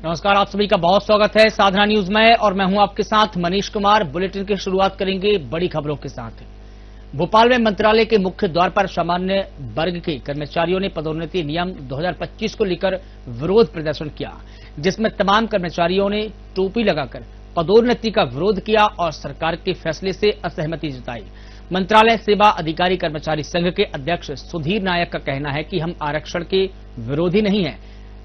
नमस्कार, आप सभी का बहुत स्वागत है साधना न्यूज में और मैं हूं आपके साथ मनीष कुमार। बुलेटिन की शुरुआत करेंगे बड़ी खबरों के साथ। भोपाल में मंत्रालय के मुख्य द्वार पर सामान्य वर्ग के कर्मचारियों ने पदोन्नति नियम 2025 को लेकर विरोध प्रदर्शन किया, जिसमें तमाम कर्मचारियों ने टोपी लगाकर पदोन्नति का विरोध किया और सरकार के फैसले से असहमति जताई। मंत्रालय सेवा अधिकारी कर्मचारी संघ के अध्यक्ष सुधीर नायक का कहना है कि हम आरक्षण के विरोधी नहीं हैं,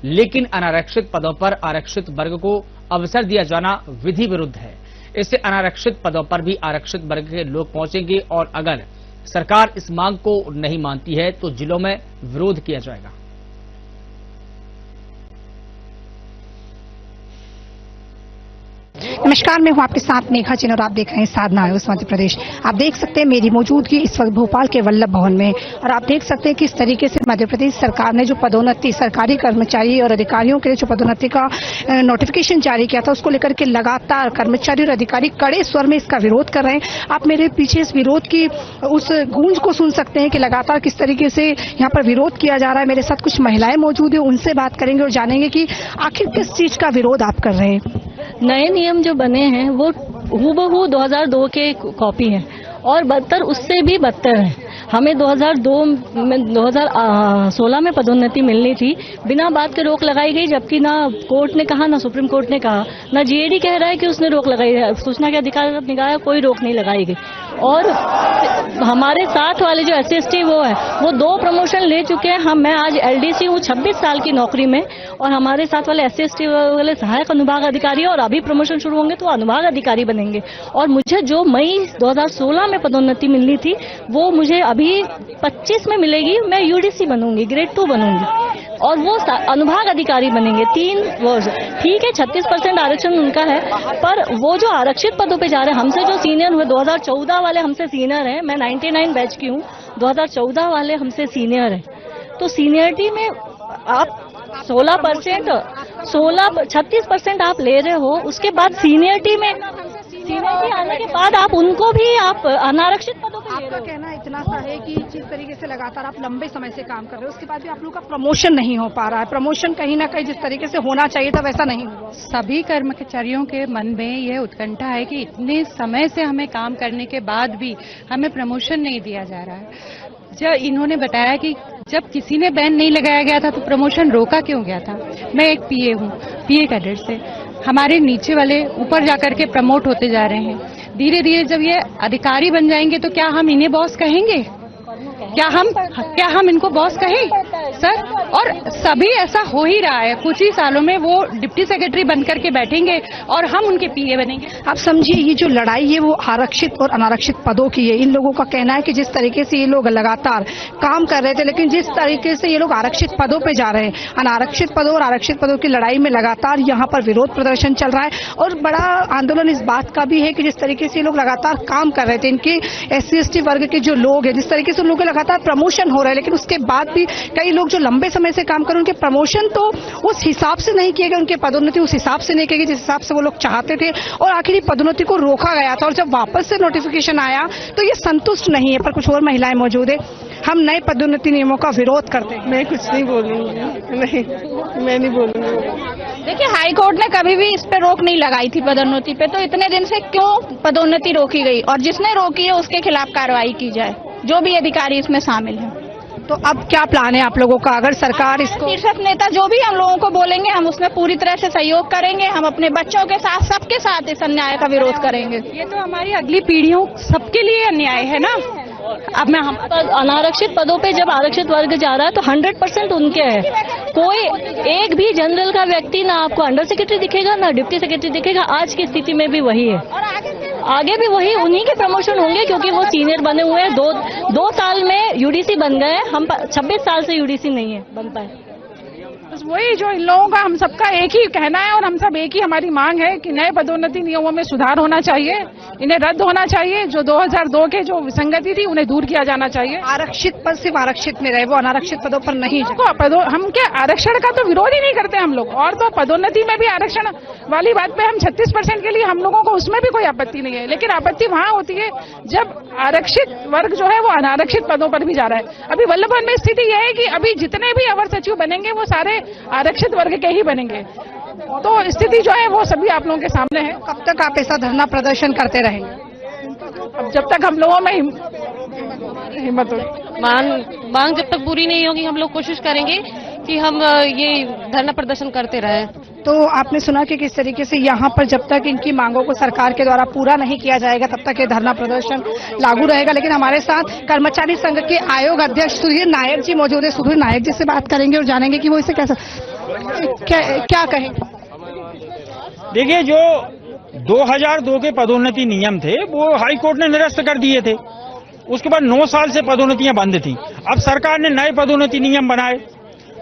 लेकिन अनारक्षित पदों पर आरक्षित वर्ग को अवसर दिया जाना विधि विरुद्ध है। इससे अनारक्षित पदों पर भी आरक्षित वर्ग के लोग पहुंचेंगे और अगर सरकार इस मांग को नहीं मानती है तो जिलों में विरोध किया जाएगा। नमस्कार, मैं हूं आपके साथ मेघा चिन और आप देख रहे हैं साधना न्यूज मध्य प्रदेश। आप देख सकते हैं मेरी मौजूदगी इस वक्त भोपाल के वल्लभ भवन में और आप देख सकते हैं किस तरीके से मध्य प्रदेश सरकार ने जो पदोन्नति सरकारी कर्मचारी और अधिकारियों के लिए जो पदोन्नति का नोटिफिकेशन जारी किया था, उसको लेकर के लगातार कर्मचारी और अधिकारी कड़े स्वर में इसका विरोध कर रहे हैं। आप मेरे पीछे इस विरोध की उस गूंज को सुन सकते हैं कि लगातार किस तरीके से यहाँ पर विरोध किया जा रहा है। मेरे साथ कुछ महिलाएं मौजूद है, उनसे बात करेंगे और जानेंगे कि आखिर किस चीज का विरोध आप कर रहे हैं। नए नियम जो बने हैं वो हूबहू 2002 के कॉपी हैं और बदतर उससे भी बदतर है। हमें 2016 में पदोन्नति मिलनी थी, बिना बात के रोक लगाई गई, जबकि ना कोर्ट ने कहा, ना सुप्रीम कोर्ट ने कहा, ना जीएडी कह रहा है कि उसने रोक लगाई है। सूचना के अधिकार निकाय कोई रोक नहीं लगाई गई। और हमारे साथ वाले जो एसएसटी वो 2 प्रमोशन ले चुके हैं। मैं आज एलडीसी हूँ 26 साल की नौकरी में और हमारे साथ वाले एसएसटी वाले सहायक अनुभाग अधिकारी और अभी प्रमोशन शुरू होंगे तो अनुभाग अधिकारी बनेंगे। और मुझे जो मई 2016 में पदोन्नति मिलनी थी वो मुझे अभी 25 में मिलेगी। मैं यूडीसी बनूंगी, ग्रेड 2 बनूंगी और वो अनुभाग अधिकारी बनेंगे 3 वर्ष। ठीक है, 36% आरक्षण उनका है, पर वो जो आरक्षित पदों पे जा रहे हैं, हमसे जो सीनियर हुए 2014 वाले हमसे सीनियर हैं। मैं 99 बैच की हूँ, 2014 वाले हमसे सीनियर हैं। तो सीनियरिटी में आप 36% आप ले रहे हो, उसके बाद सीनियरिटी आने के बाद आप उनको भी आप अनारक्षित पदों पे ले रहे हो। आपका कहना इतना सा है कि जिस तरीके से लगातार आप लंबे समय से काम कर रहे हो, उसके बाद भी आप लोगों का प्रमोशन नहीं हो पा रहा है। प्रमोशन कहीं ना कहीं जिस तरीके से होना चाहिए था वैसा नहीं हुआ। सभी कर्मचारियों के मन में यह उत्कंठा है कि इतने समय से हमें काम करने के बाद भी हमें प्रमोशन नहीं दिया जा रहा है। जब इन्होंने बताया कि जब किसी ने बैन नहीं लगाया गया था तो प्रमोशन रोका क्यों गया था। मैं एक पीए हूँ, पीए कैडेट से हमारे नीचे वाले ऊपर जाकर के प्रमोट होते जा रहे हैं। धीरे धीरे जब ये अधिकारी बन जाएंगे तो क्या हम इन्हें बॉस कहेंगे? क्या हम इनको बॉस कहें सर? और सभी ऐसा हो ही रहा है। कुछ ही सालों में वो डिप्टी सेक्रेटरी बनकर के बैठेंगे और हम उनके पीए बनेंगे। आप समझिए, ये जो लड़ाई है वो आरक्षित और अनारक्षित पदों की है। इन लोगों का कहना है कि जिस तरीके से ये लोग लगातार काम कर रहे थे, लेकिन जिस तरीके से ये लोग आरक्षित पदों पे जा रहे हैं, अनारक्षित पदों और आरक्षित पदों की लड़ाई में लगातार यहाँ पर विरोध प्रदर्शन चल रहा है। और बड़ा आंदोलन इस बात का भी है कि जिस तरीके से ये लोग लगातार काम कर रहे थे, इनके SC/ST वर्ग के जो लोग हैं, जिस तरीके से उन लोगों के लगातार प्रमोशन हो रहा है, लेकिन उसके बाद भी कई लोग जो लंबे समय से काम कर रहे हैं, उनके प्रमोशन तो उस हिसाब से नहीं किए गए, उनके पदोन्नति उस हिसाब से नहीं की गई जिस हिसाब से वो लोग चाहते थे और आखिर पदोन्नति को रोका गया था। और जब वापस से नोटिफिकेशन आया तो ये संतुष्ट नहीं है। पर कुछ और महिलाएं मौजूद है। हम नए पदोन्नति नियमों का विरोध करते हैं। मैं कुछ नहीं बोलूंगी, नहीं, मैं नहीं बोलूंगी। देखिए, हाई कोर्ट ने कभी भी इस पे रोक नहीं लगाई थी पदोन्नति पे, तो इतने दिन से क्यों पदोन्नति रोकी गई? और जिसने रोकी है उसके खिलाफ कार्रवाई की जाए, जो भी अधिकारी इसमें शामिल है। तो अब क्या प्लान है आप लोगों का? अगर सरकार इसको, शीर्षक नेता जो भी हम लोगों को बोलेंगे हम उसमें पूरी तरह से सहयोग करेंगे। हम अपने बच्चों के साथ, सबके साथ इस अन्याय का विरोध करेंगे। ये तो हमारी अगली पीढ़ियों सबके लिए अन्याय है ना। अब मैं हम अनारक्षित पदों पे जब आरक्षित वर्ग जा रहा है तो 100% उनके है। कोई एक भी जनरल का व्यक्ति ना आपको अंडर सेक्रेटरी दिखेगा ना डिप्टी सेक्रेटरी दिखेगा। आज की स्थिति में भी वही है, आगे भी वही, उन्हीं के प्रमोशन होंगे क्योंकि वो सीनियर बने हुए हैं। 2 साल में यूडीसी बन गए। हम 26 साल से यूडीसी नहीं है बन पाए। बस वही जो इन लोगों का हम सबका एक ही कहना है और हम सब एक ही हमारी मांग है कि नए पदोन्नति नियमों में सुधार होना चाहिए, इन्हें रद्द होना चाहिए। जो 2002 के जो विसंगति थी उन्हें दूर किया जाना चाहिए। आरक्षित पद सिर्फ आरक्षित में रहे, वो अनारक्षित पदों पर नहीं। हम क्या आरक्षण का तो विरोध ही नहीं करते हम लोग, और तो पदोन्नति में भी आरक्षण वाली बात पे हम 36% के लिए हम लोगों को उसमें भी कोई आपत्ति नहीं है। लेकिन आपत्ति वहां होती है जब आरक्षित वर्ग जो है वो अनारक्षित पदों पर भी जा रहा है। अभी वल्लभ भवन में स्थिति यह है कि अभी जितने भी अवर सचिव बनेंगे वो सारे आरक्षित वर्ग के ही बनेंगे। तो स्थिति जो है वो सभी आप लोगों के सामने है। कब तक आप ऐसा धरना प्रदर्शन करते रहेंगे? अब जब तक हम लोगों में हिम्मत होगी, मांग जब तक पूरी नहीं होगी हम लोग कोशिश करेंगे कि हम ये धरना प्रदर्शन करते रहें। तो आपने सुना कि किस तरीके से यहाँ पर जब तक इनकी मांगों को सरकार के द्वारा पूरा नहीं किया जाएगा तब तक ये धरना प्रदर्शन लागू रहेगा। लेकिन हमारे साथ कर्मचारी संघ के आयोग अध्यक्ष सुधीर नायक जी मौजूद है। सुधीर नायक जी से बात करेंगे और जानेंगे कि वो इसे कैसे क्या कहेंगे। देखिए, जो 2002 के पदोन्नति नियम थे वो हाई कोर्ट ने निरस्त कर दिए थे। उसके बाद 9 साल से पदोन्नतियां बंद थी। अब सरकार ने नए पदोन्नति नियम बनाए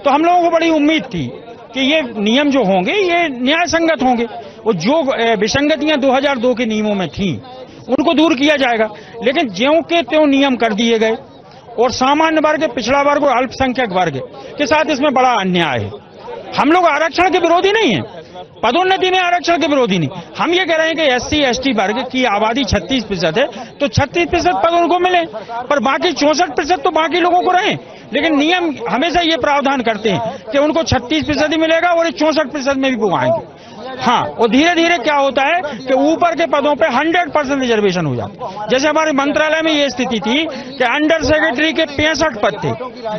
तो हम लोगों को बड़ी उम्मीद थी कि ये नियम जो होंगे ये न्याय संगत होंगे और जो विसंगतियां 2002 के नियमों में थी उनको दूर किया जाएगा। लेकिन ज्यों के त्यों नियम कर दिए गए और सामान्य वर्ग, पिछड़ा वर्ग और अल्पसंख्यक वर्ग के साथ इसमें बड़ा अन्याय है। हम लोग आरक्षण के विरोधी नहीं है, पदोन्नति में आरक्षण के विरोधी नहीं। हम ये कह रहे हैं कि SC ST वर्ग की आबादी 36% है तो 36% पद उनको मिले, पर बाकी 64% तो बाकी लोगों को रहे। लेकिन नियम हमेशा ये प्रावधान करते हैं कि उनको 36% ही मिलेगा और 64% में भी वो आएंगे। हाँ, और धीरे धीरे क्या होता है कि ऊपर के पदों पे 100% रिजर्वेशन हो जाता है। जैसे हमारे मंत्रालय में ये स्थिति थी कि अंडर सेक्रेटरी के 65 पद थे,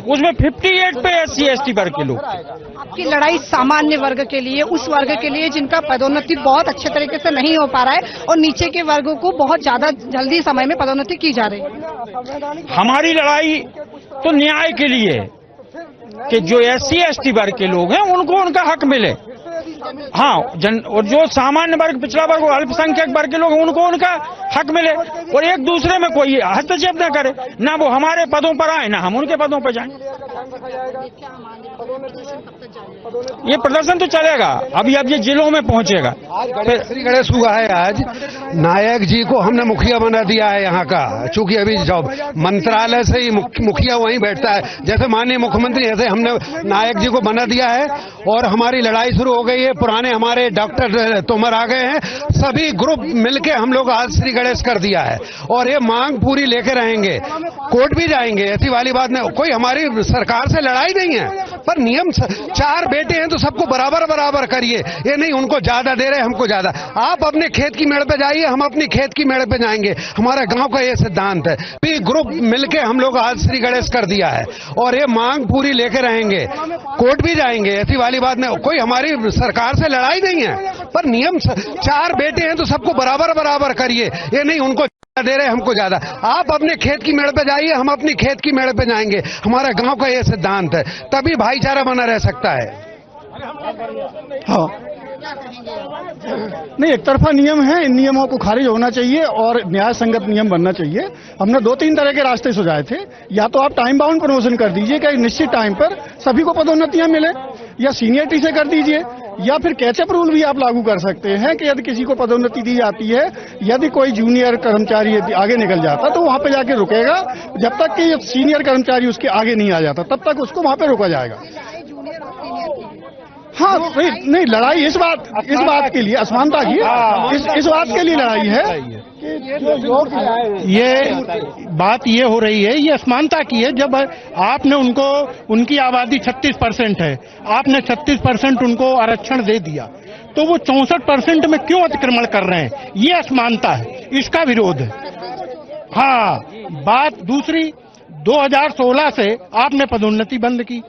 उसमें 58 पे SC ST वर्ग के लोग थे। आपकी लड़ाई सामान्य वर्ग के लिए, उस वर्ग के लिए जिनका पदोन्नति बहुत अच्छे तरीके से नहीं हो पा रहा है और नीचे के वर्गों को बहुत ज्यादा जल्दी समय में पदोन्नति की जा रही है। हमारी लड़ाई तो न्याय के लिए है कि जो SC ST वर्ग के लोग हैं उनको उनका हक मिले। हाँ, और जो सामान्य वर्ग, पिछड़ा वर्ग और अल्पसंख्यक वर्ग के लोग हैं उनको उनका हक मिले और एक दूसरे में कोई हस्तक्षेप न करे, ना वो हमारे पदों पर आए ना हम उनके पदों पर जाएं। ये प्रदर्शन तो चलेगा, अभी अब ये जिलों में पहुंचेगा। श्री गणेश हुआ है आज नायक जी को हमने मुखिया बना दिया है यहाँ का, चूंकि अभी जॉब मंत्रालय से ही मुखिया वहीं बैठता है, जैसे माननीय मुख्यमंत्री ऐसे हमने नायक जी को बना दिया है और हमारी लड़ाई शुरू हो गई है। पुराने हमारे डॉक्टर तोमर आ गए हैं, सभी ग्रुप मिलके हम लोग आज श्री गणेश कर दिया है और ये मांग पूरी लेके रहेंगे, कोर्ट भी जाएंगे। ऐसी वाली बात नहीं, कोई हमारी सरकार से लड़ाई नहीं है, पर नियम 4 बेटे हैं तो सबको बराबर बराबर करिए। ये नहीं उनको ज्यादा दे रहे हमको ज्यादा। आप अपने खेत की मेड़ पे जाइए, हम अपनी खेत की मेड़ पे जाएंगे। हमारे गांव का ये सिद्धांत है। भी ग्रुप मिलके हम लोग आज श्री गणेश कर दिया है और ये मांग पूरी लेके रहेंगे, कोर्ट भी जाएंगे। ऐसी वाली बात नहीं, कोई हमारी सरकार से लड़ाई नहीं है, पर नियम 4 बेटे हैं तो सबको बराबर बराबर करिए। ये नहीं उनको दे रहे हमको ज्यादा। आप अपने खेत की मेड़ पे जाइए, हम अपनी खेत की मेड़ पे जाएंगे। हमारे गांव का ये सिद्धांत है, तभी भाईचारा बना रह सकता है। हाँ, नहीं, एक तरफा नियम है, इन नियमों को खारिज होना चाहिए और न्याय संगत नियम बनना चाहिए। हमने 2-3 तरह के रास्ते सुझाए थे। या तो आप टाइम बाउंड प्रमोशन कर दीजिए कि निश्चित टाइम पर सभी को पदोन्नतियां मिले, या सीनियरिटी से कर दीजिए, या फिर कैचअप रूल भी आप लागू कर सकते हैं कि यदि किसी को पदोन्नति दी जाती है, यदि कोई जूनियर कर्मचारी आगे निकल जाता तो वहां पे जाके रुकेगा, जब तक कि सीनियर कर्मचारी उसके आगे नहीं आ जाता तब तक उसको वहां पे रोका जाएगा। हाँ, नहीं, लड़ाई इस बात के लिए, असमानता की इस बात के लिए लड़ाई है कि ये बात ये हो रही है, ये असमानता की है। जब आपने उनको, उनकी आबादी 36% है, आपने 36% उनको आरक्षण दे दिया तो वो 64% में क्यों अतिक्रमण कर रहे हैं? ये असमानता है, इसका विरोध है। हाँ, बात दूसरी, 2016 से आपने पदोन्नति बंद की,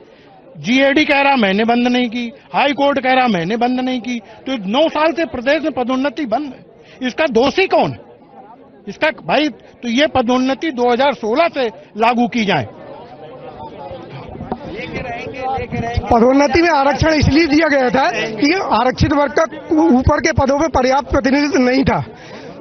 GAD कह रहा मैंने बंद नहीं की, हाई कोर्ट कह रहा मैंने बंद नहीं की, तो 9 साल से प्रदेश में पदोन्नति बंद है। इसका दोषी कौन? इसका भाई, तो ये पदोन्नति 2016 से लागू की जाए। पदोन्नति में आरक्षण इसलिए दिया गया था कि आरक्षित वर्ग का ऊपर के पदों पर पर्याप्त प्रतिनिधित्व नहीं था,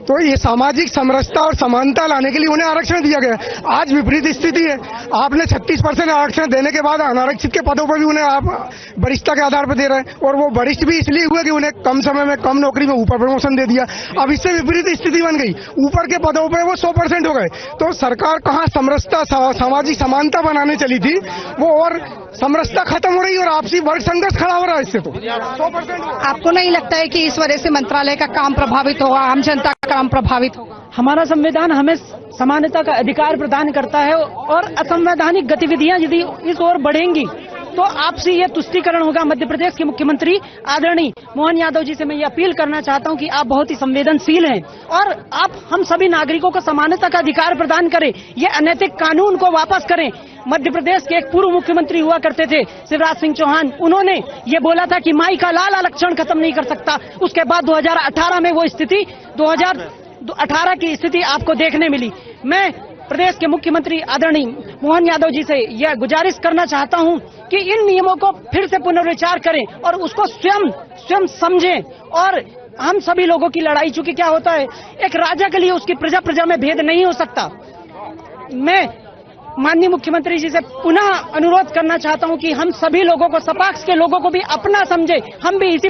तो ये सामाजिक समरसता और समानता लाने के लिए उन्हें आरक्षण दिया गया। आज विपरीत स्थिति है, आपने 36% आरक्षण देने के बाद अनारक्षित के पदों पर भी उन्हें आप वरिष्ठता के आधार पर दे रहे हैं, और वो वरिष्ठ भी इसलिए हुए कि उन्हें कम समय में कम नौकरी में ऊपर प्रमोशन दे दिया। अब इससे विपरीत स्थिति बन गई, ऊपर के पदों पर वो 100% हो गए। तो सरकार कहाँ समरसता, सामाजिक समानता बनाने चली थी, वो और समरसता खत्म हो रही है और आपसी वर्ग संघर्ष खड़ा हो रहा है इससे। तो 100% आपको नहीं लगता है कि इस वजह से मंत्रालय का काम प्रभावित होगा, आम जनता का काम प्रभावित होगा? हमारा संविधान हमें समानता का अधिकार प्रदान करता है और असंवैधानिक गतिविधियां यदि इस ओर बढ़ेंगी तो आपसे ये तुष्टीकरण होगा। मध्य प्रदेश के मुख्यमंत्री आदरणीय मोहन यादव जी से मैं ये अपील करना चाहता हूं कि आप बहुत ही संवेदनशील हैं और आप हम सभी नागरिकों को समानता का अधिकार प्रदान करें, ये अनैतिक कानून को वापस करें। मध्य प्रदेश के एक पूर्व मुख्यमंत्री हुआ करते थे शिवराज सिंह चौहान, उन्होंने ये बोला था कि माई का लाल आरक्षण खत्म नहीं कर सकता। उसके बाद 2018 में वो स्थिति 2018 की स्थिति आपको देखने मिली। मैं प्रदेश के मुख्यमंत्री आदरणीय मोहन यादव जी से यह गुजारिश करना चाहता हूं कि इन नियमों को फिर से पुनर्विचार करें और उसको स्वयं समझें। और हम सभी लोगों की लड़ाई, चूंकि क्या होता है, एक राजा के लिए उसकी प्रजा में भेद नहीं हो सकता। मैं माननीय मुख्यमंत्री जी से पुनः अनुरोध करना चाहता हूं कि हम सभी लोगों को, सपाक्ष के लोगों को भी अपना समझे। हम भी इसी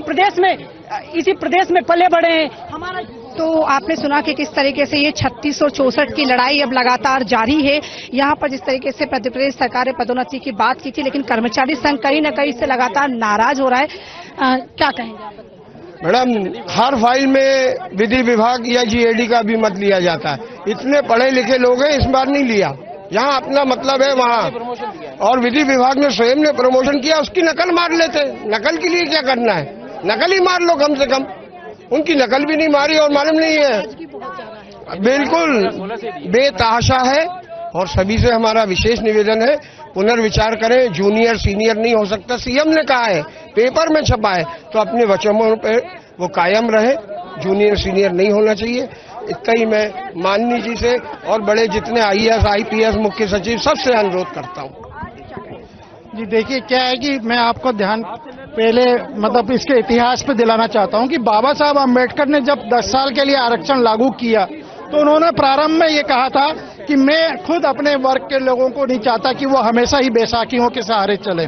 प्रदेश में पले बढ़े हैं। हमारा तो आपने सुना कि किस तरीके से ये 3664 की लड़ाई अब लगातार जारी है। यहाँ पर जिस तरीके से मध्य प्रदेश सरकार ने पदोन्नति की बात की थी, लेकिन कर्मचारी संघ कहीं न कहीं से लगातार नाराज हो रहा है। क्या कहेंगे मैडम? हर फाइल में विधि विभाग या जीएडी का भी मत लिया जाता है। इतने पढ़े लिखे लोग हैं, इस बार नहीं लिया। जहाँ अपना मतलब है वहाँ, और विधि विभाग ने स्वयं ने प्रमोशन किया, उसकी नकल मार लेते। नकल के लिए क्या करना है, नकल ही मार लो कम से कम। उनकी नकल भी नहीं मारी और मालूम नहीं है, बिल्कुल बेतहाशा है। और सभी से हमारा विशेष निवेदन है, पुनर्विचार करें। जूनियर सीनियर नहीं हो सकता, सीएम ने कहा है, पेपर में छपा है, तो अपने वचनों पे वो कायम रहे। जूनियर सीनियर नहीं होना चाहिए। इतना ही मैं माननीय जी से और बड़े जितने आईएएस आईपीएस मुख्य सचिव सबसे अनुरोध करता हूँ। जी देखिए, क्या है कि मैं आपको ध्यान पहले मतलब इसके इतिहास पे दिलाना चाहता हूँ कि बाबा साहब अम्बेडकर ने जब 10 साल के लिए आरक्षण लागू किया तो उन्होंने प्रारंभ में ये कहा था कि मैं खुद अपने वर्ग के लोगों को नहीं चाहता कि वो हमेशा ही बैसाखियों के सहारे चले।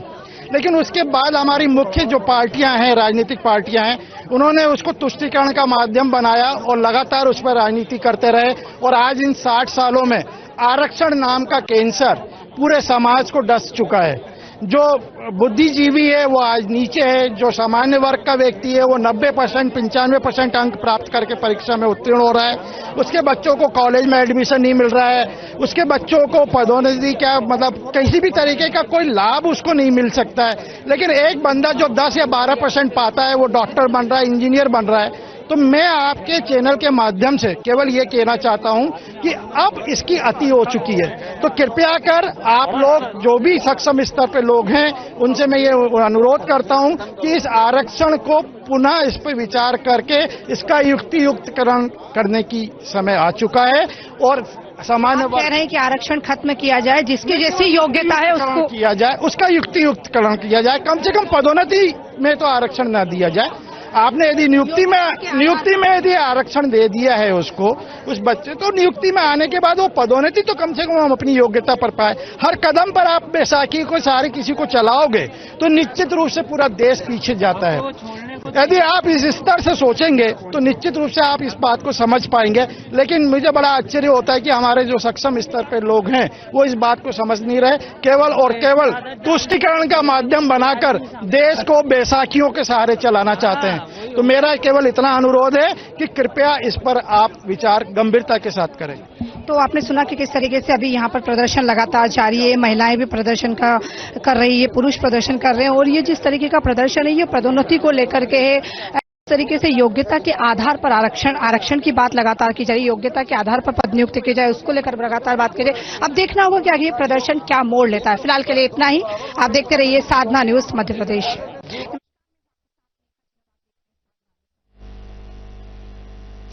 लेकिन उसके बाद हमारी मुख्य जो पार्टियां हैं, राजनीतिक पार्टियां हैं, उन्होंने उसको तुष्टीकरण का माध्यम बनाया और लगातार उस पर राजनीति करते रहे। और आज इन 60 सालों में आरक्षण नाम का कैंसर पूरे समाज को डस चुका है। जो बुद्धिजीवी है वो आज नीचे है, जो सामान्य वर्ग का व्यक्ति है वो 90% 95% अंक प्राप्त करके परीक्षा में उत्तीर्ण हो रहा है। उसके बच्चों को कॉलेज में एडमिशन नहीं मिल रहा है, उसके बच्चों को पदोन्नति क्या मतलब किसी भी तरीके का कोई लाभ उसको नहीं मिल सकता है। लेकिन एक बंदा जो 10 या 12% पाता है वो डॉक्टर बन रहा है, इंजीनियर बन रहा है। तो मैं आपके चैनल के माध्यम से केवल ये कहना चाहता हूं कि अब इसकी अति हो चुकी है। तो कृपया कर आप लोग जो भी सक्षम स्तर पे लोग हैं उनसे मैं ये अनुरोध करता हूं कि इस आरक्षण को पुनः इस पर विचार करके इसका युक्तियुक्तकरण करने की समय आ चुका है। और सामान्य कह रहे हैं कि आरक्षण खत्म किया जाए, जिसकी जैसी योग्यता है उसको किया जाए, उसका युक्तियुक्तकरण किया जाए। कम से कम पदोन्नति में तो आरक्षण न दिया जाए। आपने यदि नियुक्ति में यदि आरक्षण दे दिया है उसको, उस बच्चे, तो नियुक्ति में आने के बाद वो पदोन्नति तो कम से कम हम अपनी योग्यता पर पाए। हर कदम पर आप बैसाखी को सारे किसी को चलाओगे तो निश्चित रूप से पूरा देश पीछे जाता है। यदि आप इस स्तर से सोचेंगे तो निश्चित रूप से आप इस बात को समझ पाएंगे। लेकिन मुझे बड़ा आश्चर्य होता है कि हमारे जो सक्षम स्तर पर लोग हैं वो इस बात को समझ नहीं रहे, केवल और केवल तुष्टीकरण का माध्यम बनाकर देश को बैसाखियों के सहारे चलाना चाहते हैं। तो मेरा केवल इतना अनुरोध है कि कृपया इस पर आप विचार गंभीरता के साथ करें। तो आपने सुना कि किस तरीके से अभी यहाँ पर प्रदर्शन लगातार जारी है, महिलाएं भी प्रदर्शन कर रही है, पुरुष प्रदर्शन कर रहे हैं। और ये जिस तरीके का प्रदर्शन है ये पदोन्नति को लेकर के है। इस तरीके से योग्यता के आधार पर आरक्षण की बात लगातार की जा रही है, योग्यता के आधार पर पद नियुक्त की जाए उसको लेकर लगातार बात करें। अब देखना होगा कि आगे प्रदर्शन क्या मोड़ लेता है। फिलहाल के लिए इतना ही। आप देखते रहिए साधना न्यूज मध्य प्रदेश।